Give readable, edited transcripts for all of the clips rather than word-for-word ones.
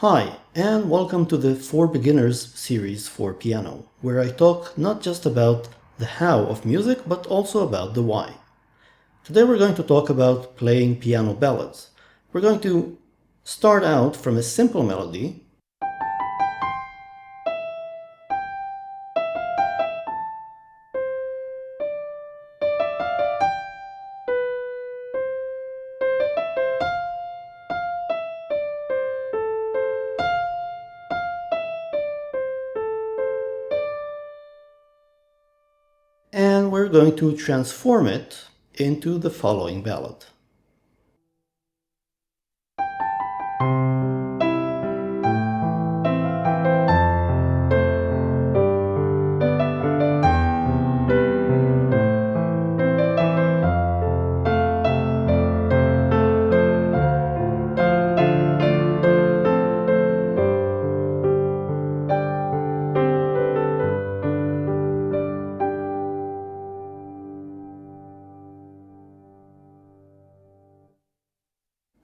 Hi, and welcome to the For Beginners series for piano, where I talk not just about the how of music, but also about the why. Today we're going to talk about playing piano ballads. We're going to start out from a simple melody, and we're going to transform it into the following ballad.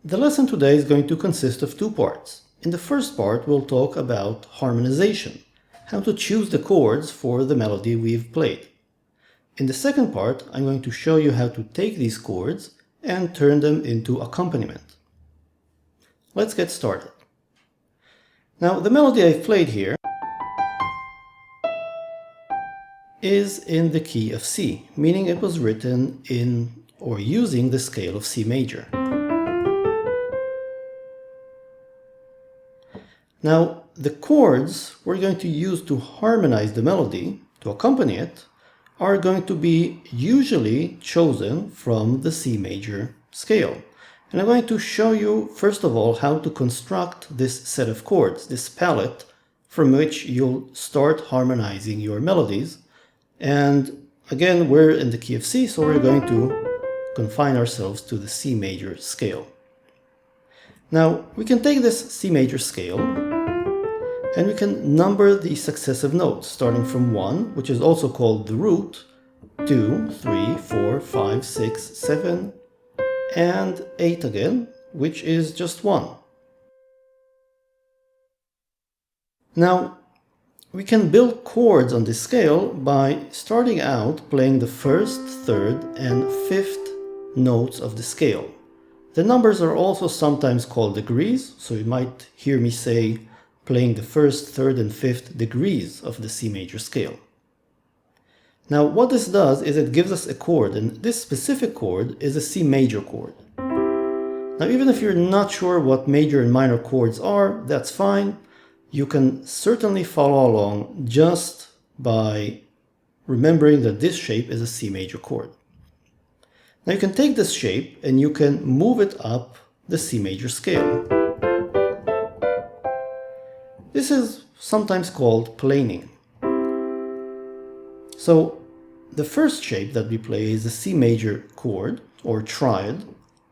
The lesson today is going to consist of two parts. In the first part, we'll talk about harmonization, how to choose the chords for the melody we've played. In the second part, I'm going to show you how to take these chords and turn them into accompaniment. Let's get started. Now, the melody I've played here is in the key of C, meaning it was written in or using the scale of C major. Now, the chords we're going to use to harmonize the melody, to accompany it, are going to be usually chosen from the C major scale. And I'm going to show you, first of all, how to construct this set of chords, this palette from which you'll start harmonizing your melodies. And again, we're in the key of C, so we're going to confine ourselves to the C major scale. Now, we can take this C major scale and we can number the successive notes, starting from 1, which is also called the root, 2, 3, 4, 5, 6, 7, and 8 again, which is just 1. Now, we can build chords on this scale by starting out playing the first, third, and fifth notes of the scale. The numbers are also sometimes called degrees, so you might hear me say playing the first, third, and fifth degrees of the C major scale. Now, what this does is it gives us a chord, and this specific chord is a C major chord. Now, even if you're not sure what major and minor chords are, that's fine. You can certainly follow along just by remembering that this shape is a C major chord. Now, you can take this shape and you can move it up the C major scale. This is sometimes called planing. So the first shape that we play is a C major chord or triad.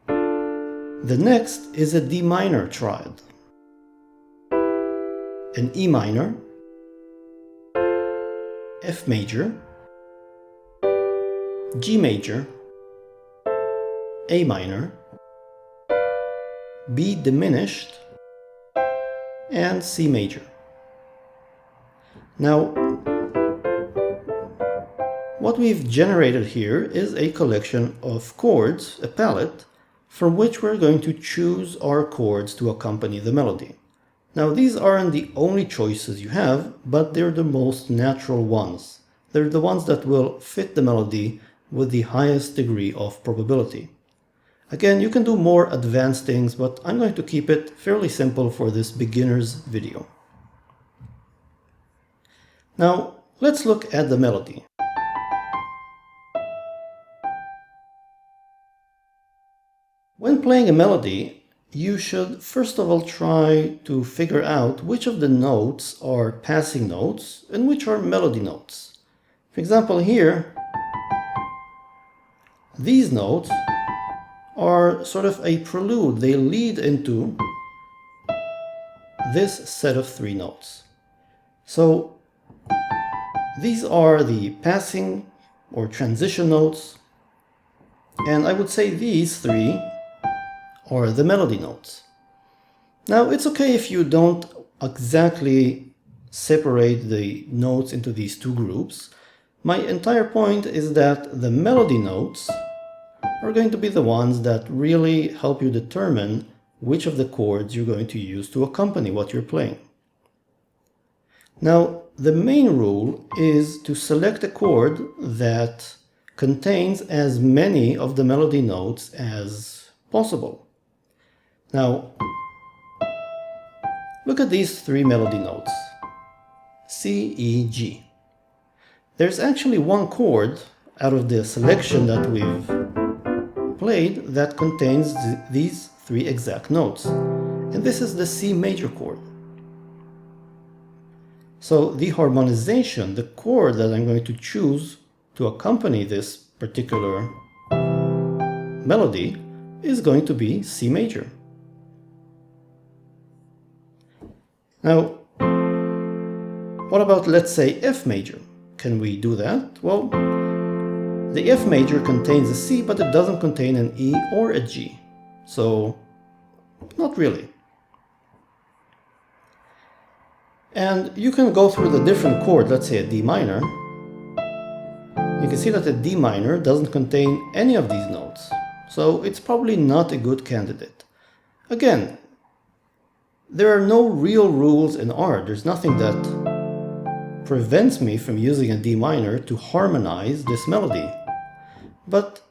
The next is a D minor triad, an E minor, F major, G major, A minor, B diminished, and C major. Now, what we've generated here is a collection of chords, a palette, from which we're going to choose our chords to accompany the melody. Now, these aren't the only choices you have, but they're the most natural ones. They're the ones that will fit the melody with the highest degree of probability. Again, you can do more advanced things, but I'm going to keep it fairly simple for this beginner's video. Now, let's look at the melody. When playing a melody, you should first of all try to figure out which of the notes are passing notes and which are melody notes. For example, here, these notes are sort of a prelude. They lead into this set of 3 notes. So these are the passing or transition notes, and I would say these 3 are the melody notes. Now, it's okay if you don't exactly separate the notes into these two groups. My entire point is that the melody notes are going to be the ones that really help you determine which of the chords you're going to use to accompany what you're playing. Now, the main rule is to select a chord that contains as many of the melody notes as possible. Now, look at these three melody notes, C, E, G. There's actually one chord out of the selection that we've played that contains these three exact notes, and this is the C major chord. So the harmonization, the chord that I'm going to choose to accompany this particular melody is going to be C major. Now, what about, let's say, F major? Can we do that? Well, the F major contains a C, but it doesn't contain an E or a G. So, not really. And you can go through the different chords, let's say a D minor. You can see that a D minor doesn't contain any of these notes. So it's probably not a good candidate. Again, there are no real rules in art. There's nothing that prevents me from using a D minor to harmonize this melody. But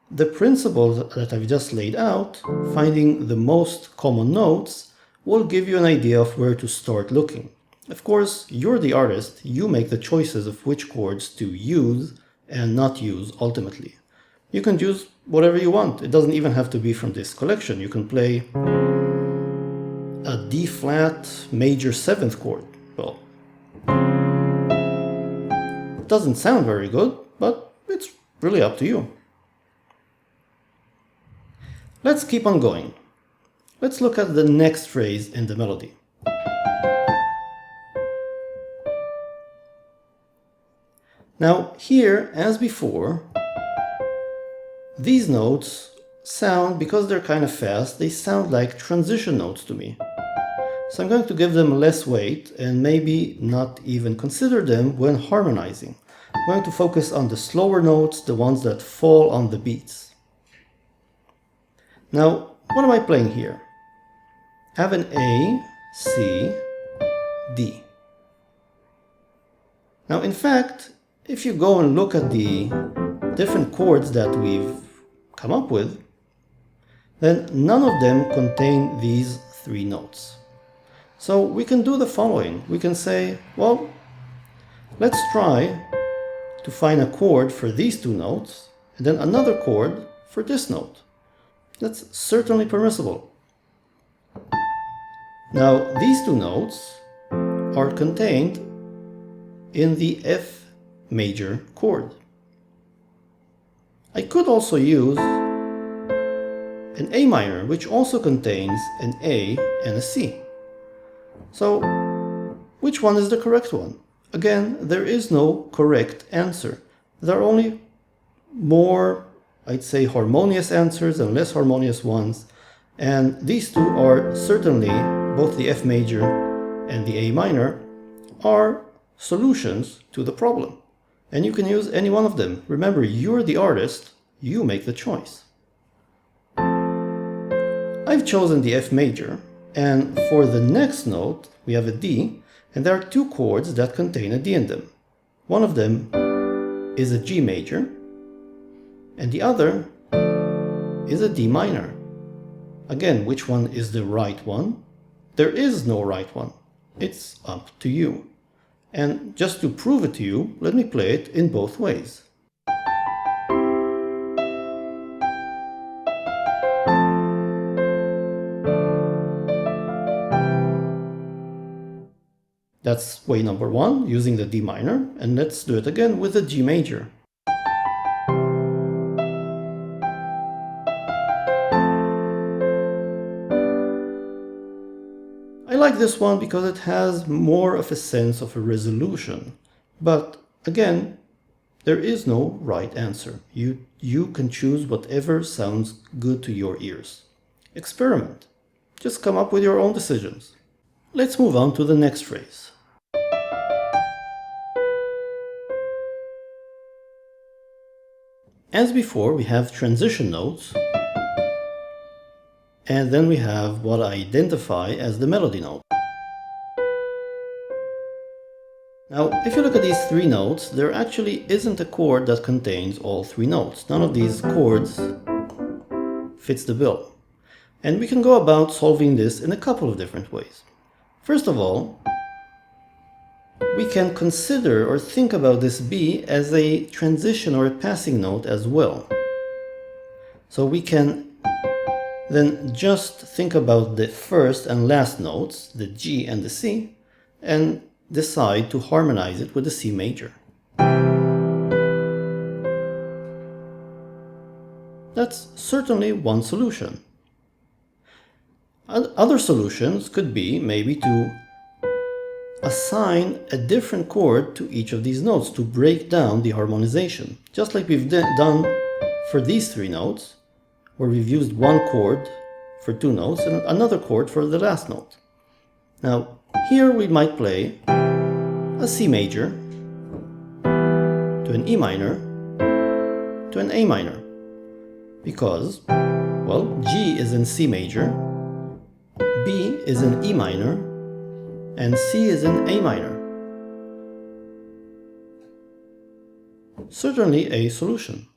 the principles that I've just laid out, finding the most common notes, will give you an idea of where to start looking. Of course, you're the artist, you make the choices of which chords to use and not use ultimately. You can use whatever you want. It doesn't even have to be from this collection. You can play a D flat major 7th chord. Well, it doesn't sound very good, but it's really up to you. Let's keep on going. Let's look at the next phrase in the melody. Now here, as before, these notes sound, because they're kind of fast, they sound like transition notes to me. So I'm going to give them less weight and maybe not even consider them when harmonizing. I'm going to focus on the slower notes, the ones that fall on the beats. Now, what am I playing here? I have an A, C, D. Now, in fact, if you go and look at the different chords that we've come up with, then none of them contain these three notes. So we can do the following. We can say, well, let's try to find a chord for these two notes and then another chord for this note. That's certainly permissible. Now, these two notes are contained in the F major chord. I could also use an A minor, which also contains an A and a C. So, which one is the correct one? Again, there is no correct answer. There are only more, I'd say, harmonious answers and less harmonious ones. And these two are certainly, both the F major and the A minor, are solutions to the problem. And you can use any one of them. Remember, you're the artist, you make the choice. I've chosen the F major, and for the next note, we have a D, and there are two chords that contain a D in them. One of them is a G major, and the other is a D minor. Again, which one is the right one? There is no right one. It's up to you. And just to prove it to you, let me play it in both ways. That's way number one, using the D minor, and let's do it again with the G major. I like this one because it has more of a sense of a resolution. But again, there is no right answer. You can choose whatever sounds good to your ears. Experiment. Just come up with your own decisions. Let's move on to the next phrase. As before, we have transition notes, and then we have what I identify as the melody note. Now, if you look at these three notes, there actually isn't a chord that contains all three notes. None of these chords fits the bill. And we can go about solving this in a couple of different ways. First of all, we can consider or think about this B as a transition or a passing note as well. So we can then just think about the first and last notes, the G and the C, and decide to harmonize it with the C major. That's certainly one solution. Other solutions could be maybe to assign a different chord to each of these notes to break down the harmonization, just like we've done for these three notes, where we've used one chord for two notes and another chord for the last note. Now, here we might play a C major to an E minor to an A minor, because, well, G is in C major, B is in E minor, and C is in A minor. Certainly a solution.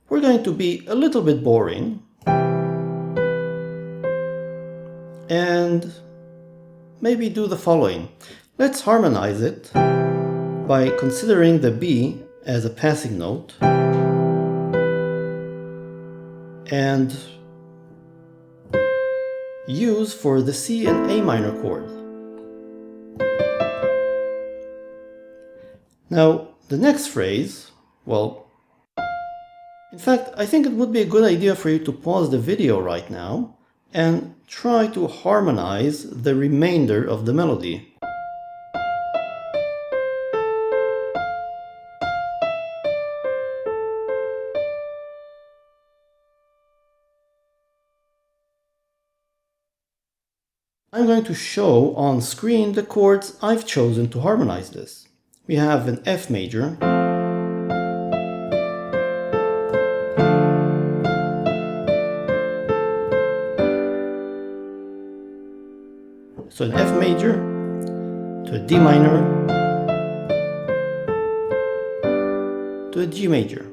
We're going to be a little bit boring and maybe do the following. Let's harmonize it by considering the B as a passing note and use for the C and A minor chord. Now, the next phrase, well, in fact, I think it would be a good idea for you to pause the video right now and try to harmonize the remainder of the melody. I'm going to show on screen the chords I've chosen to harmonize this. We have an F major, so an F major to a D minor to a G major.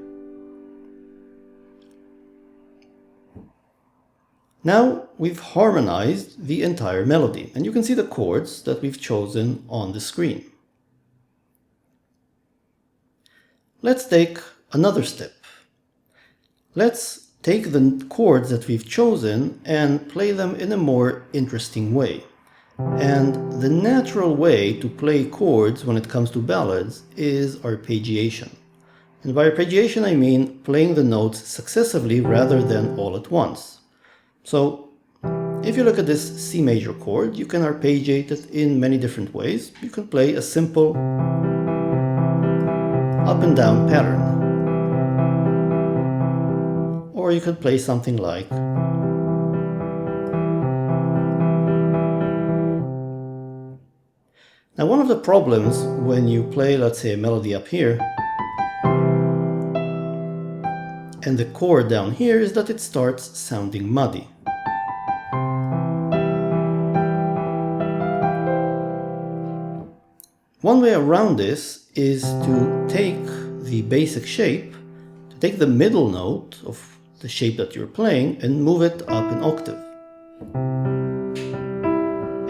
Now we've harmonized the entire melody, and you can see the chords that we've chosen on the screen. Let's take another step. Let's take the chords that we've chosen and play them in a more interesting way. And the natural way to play chords when it comes to ballads is arpeggiation. And by arpeggiation I mean playing the notes successively rather than all at once. So, if you look at this C major chord, you can arpeggiate it in many different ways. You can play a simple up and down pattern. Or you could play something like now, one of the problems when you play, let's say, a melody up here and the chord down here is that it starts sounding muddy. One way around this is to take the basic shape, to take the middle note of the shape that you're playing and move it up an octave.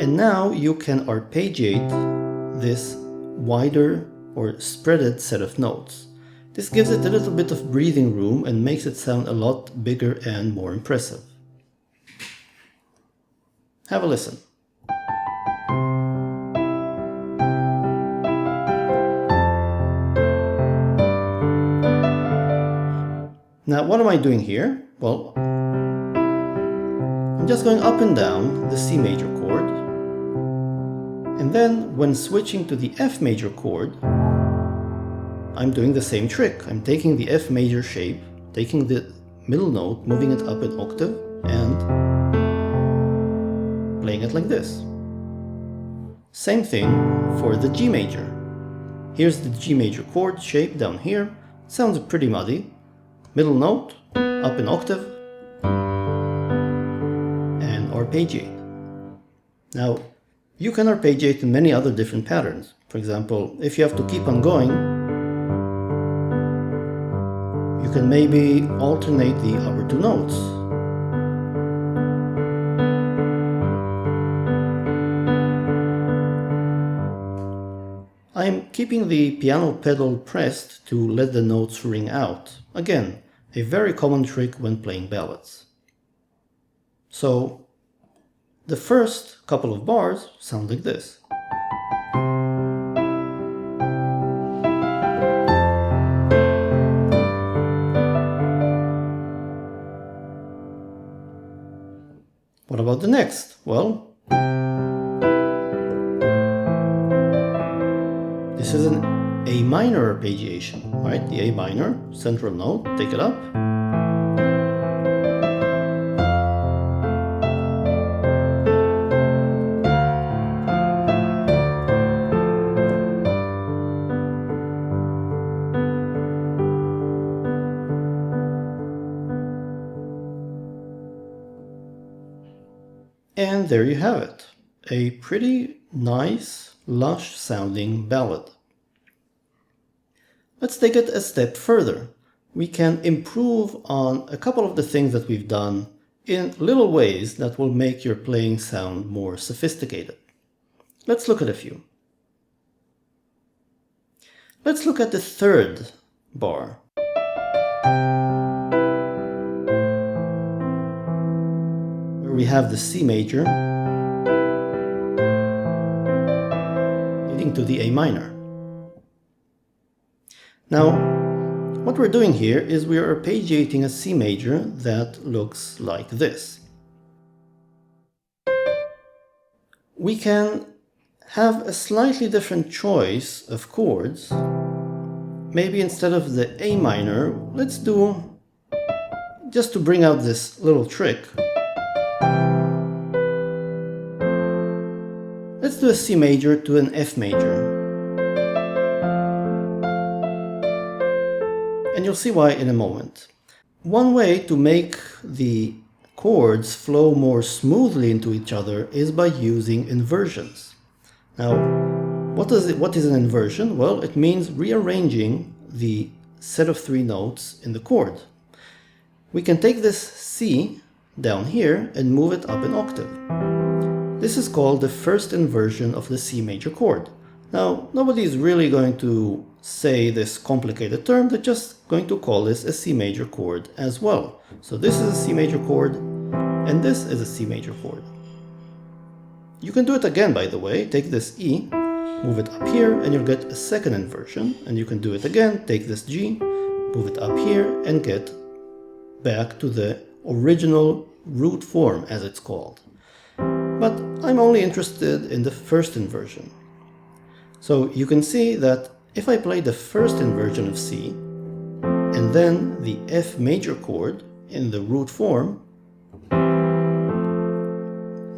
And now you can arpeggiate this wider or spreaded set of notes. This gives it a little bit of breathing room and makes it sound a lot bigger and more impressive. Have a listen. Now, what am I doing here? Well, I'm just going up and down the C major chord. And then when switching to the F major chord, I'm doing the same trick. I'm taking the F major shape, taking the middle note, moving it up an octave, and playing it like this. Same thing for the G major. Here's the G major chord shape down here. It sounds pretty muddy. Middle note, up an octave, and arpeggiate. Now, you can arpeggiate in many other different patterns. For example, if you have to keep on going, you can maybe alternate the upper two notes. I'm keeping the piano pedal pressed to let the notes ring out. Again, a very common trick when playing ballads. So, the first couple of bars sound like this. What about the next? Well, this is an A minor arpeggiation, right? The A minor, central note, take it up. And there you have it, a pretty nice, lush sounding ballad. Let's take it a step further. We can improve on a couple of the things that we've done in little ways that will make your playing sound more sophisticated. Let's look at a few. Let's look at the third bar. Where we have the C major leading to the A minor. Now, what we're doing here is we are arpeggiating a C major that looks like this. We can have a slightly different choice of chords. Maybe instead of the A minor, let's do, just to bring out this little trick, let's do a C major to an F major. And you'll see why in a moment. One way to make the chords flow more smoothly into each other is by using inversions. Now, what is an inversion? Well, it means rearranging the set of three notes in the chord. We can take this C down here and move it up an octave. This is called the first inversion of the C major chord. Now, nobody is really going to say this complicated term, they're just going to call this a C major chord as well. So this is a C major chord, and this is a C major chord. You can do it again, by the way. Take this E, move it up here, and you'll get a second inversion. And you can do it again, take this G, move it up here, and get back to the original root form, as it's called. But I'm only interested in the first inversion. So you can see that if I play the first inversion of C, and then the F major chord in the root form,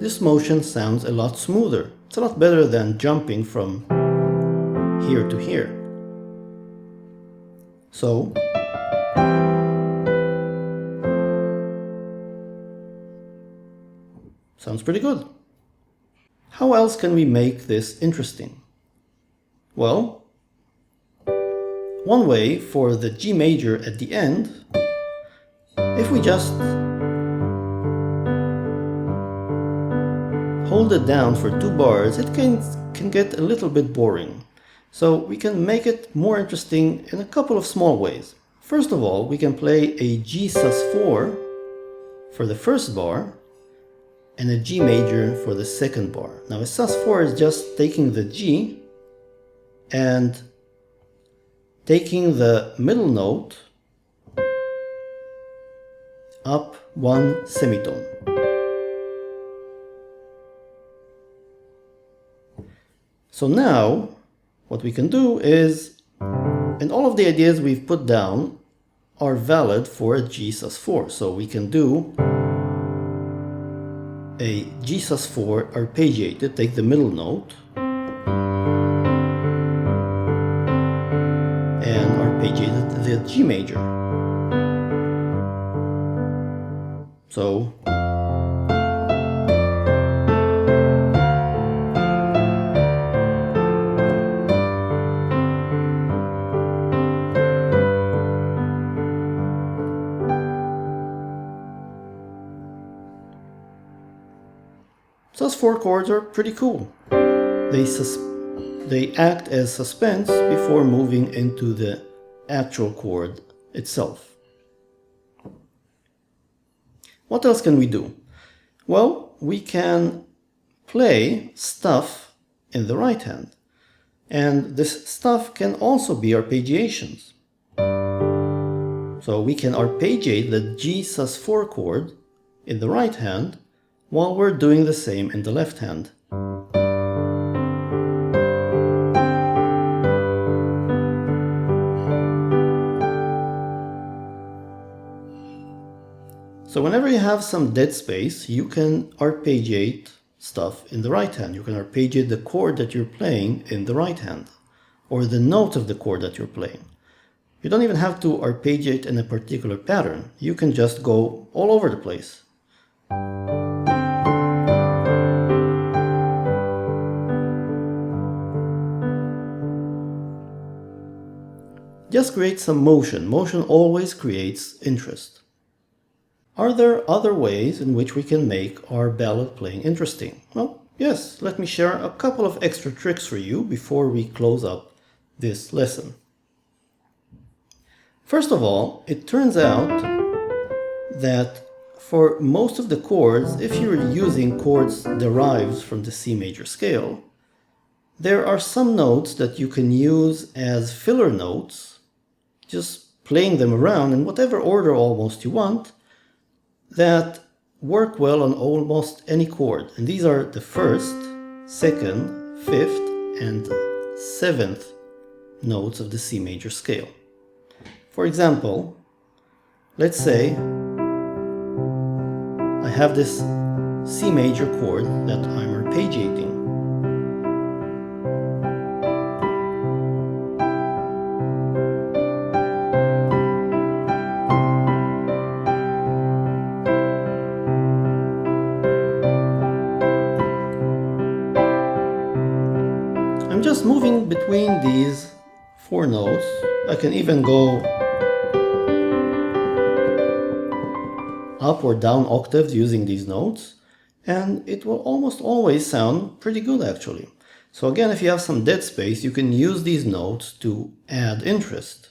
this motion sounds a lot smoother. It's a lot better than jumping from here to here. So, sounds pretty good. How else can we make this interesting? Well, one way for the G major at the end, if we just hold it down for 2 bars, it can get a little bit boring. So we can make it more interesting in a couple of small ways. First of all, we can play a G sus4 for the first bar and a G major for the second bar. Now a sus4 is just taking the G and taking the middle note up 1 semitone. So now what we can do is, and all of the ideas we've put down are valid for a G sus4. So we can do a G sus4 arpeggiated, take the middle note, and arpeggiated the G major. So those 4 chords are pretty cool. They act as suspense before moving into the actual chord itself. What else can we do? Well, we can play stuff in the right hand. And this stuff can also be arpeggiations. So we can arpeggiate the G sus4 chord in the right hand while we're doing the same in the left hand. So whenever you have some dead space, you can arpeggiate stuff in the right hand. You can arpeggiate the chord that you're playing in the right hand, or the note of the chord that you're playing. You don't even have to arpeggiate in a particular pattern. You can just go all over the place. Just create some motion. Motion always creates interest. Are there other ways in which we can make our ballad playing interesting? Well, yes, let me share a couple of extra tricks for you before we close up this lesson. First of all, it turns out that for most of the chords, if you're using chords derived from the C major scale, there are some notes that you can use as filler notes, just playing them around in whatever order almost you want, that work well on almost any chord. And these are the 1st, 2nd, 5th, and 7th notes of the C major scale. For example, let's say I have this C major chord that I'm arpeggiating. I'm just moving between these 4 notes. I can even go up or down octaves using these notes, and it will almost always sound pretty good actually. So again, if you have some dead space, you can use these notes to add interest.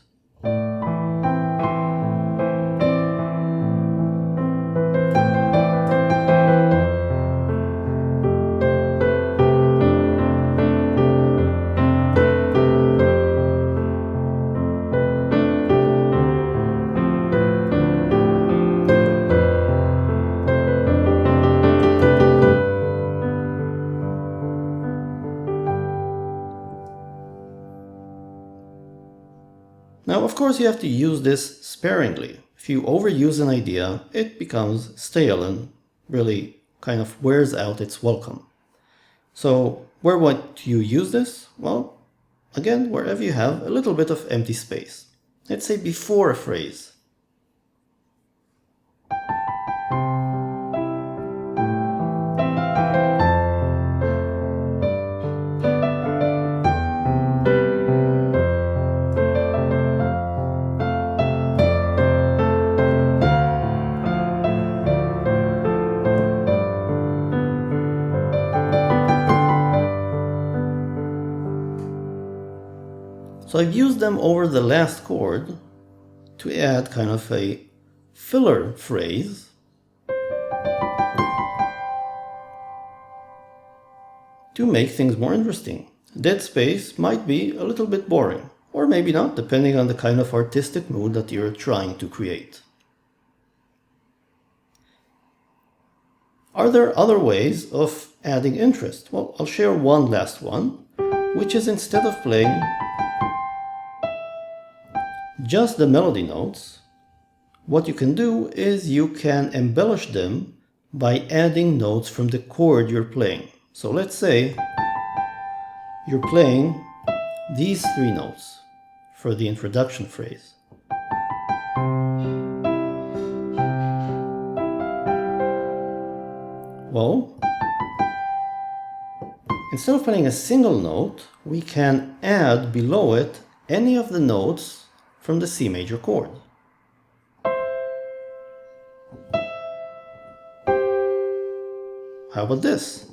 Now, of course, you have to use this sparingly. If you overuse an idea, it becomes stale and really kind of wears out its welcome. So where would you use this? Well, again, wherever you have a little bit of empty space. Let's say before a phrase. So I've used them over the last chord to add kind of a filler phrase to make things more interesting. Dead space might be a little bit boring, or maybe not, depending on the kind of artistic mood that you're trying to create. Are there other ways of adding interest? Well, I'll share one last one, which is instead of playing just the melody notes, what you can do is you can embellish them by adding notes from the chord you're playing. So let's say you're playing these three notes for the introduction phrase. Well, instead of playing a single note, we can add below it any of the notes from the C major chord. How about this?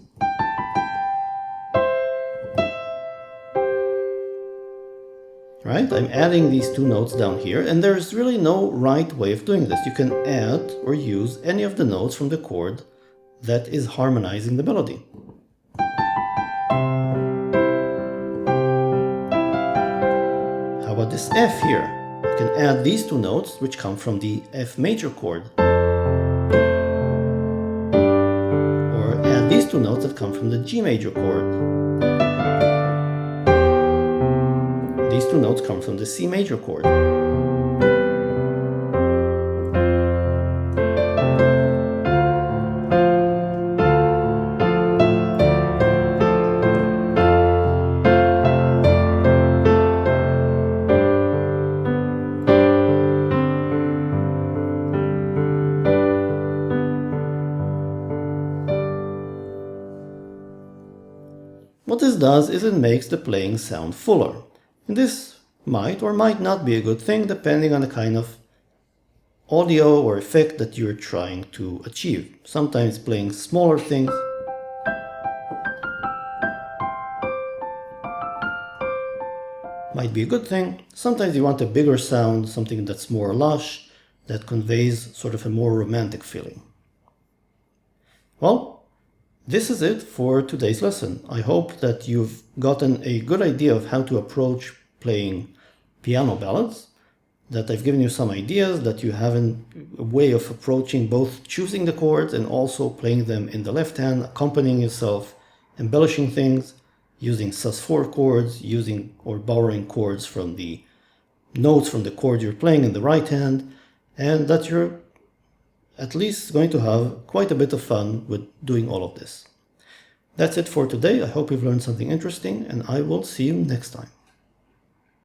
Right? I'm adding these two notes down here, and there's really no right way of doing this. You can add or use any of the notes from the chord that is harmonizing the melody. How about this F here? You can add these two notes which come from the F major chord. Or add these two notes that come from the G major chord. These two notes come from the C major chord. What this does is it makes the playing sound fuller. And this might or might not be a good thing depending on the kind of audio or effect that you're trying to achieve. Sometimes playing smaller things might be a good thing. Sometimes you want a bigger sound, something that's more lush, that conveys sort of a more romantic feeling. Well, this is it for today's lesson. I hope that you've gotten a good idea of how to approach playing piano ballads, that I've given you some ideas, that you have a way of approaching both choosing the chords and also playing them in the left hand, accompanying yourself, embellishing things, using sus4 chords, using or borrowing chords from the notes from the chord you're playing in the right hand, and that you're at least going to have quite a bit of fun with doing all of this. That's it for today. I hope you've learned something interesting, and I will see you next time.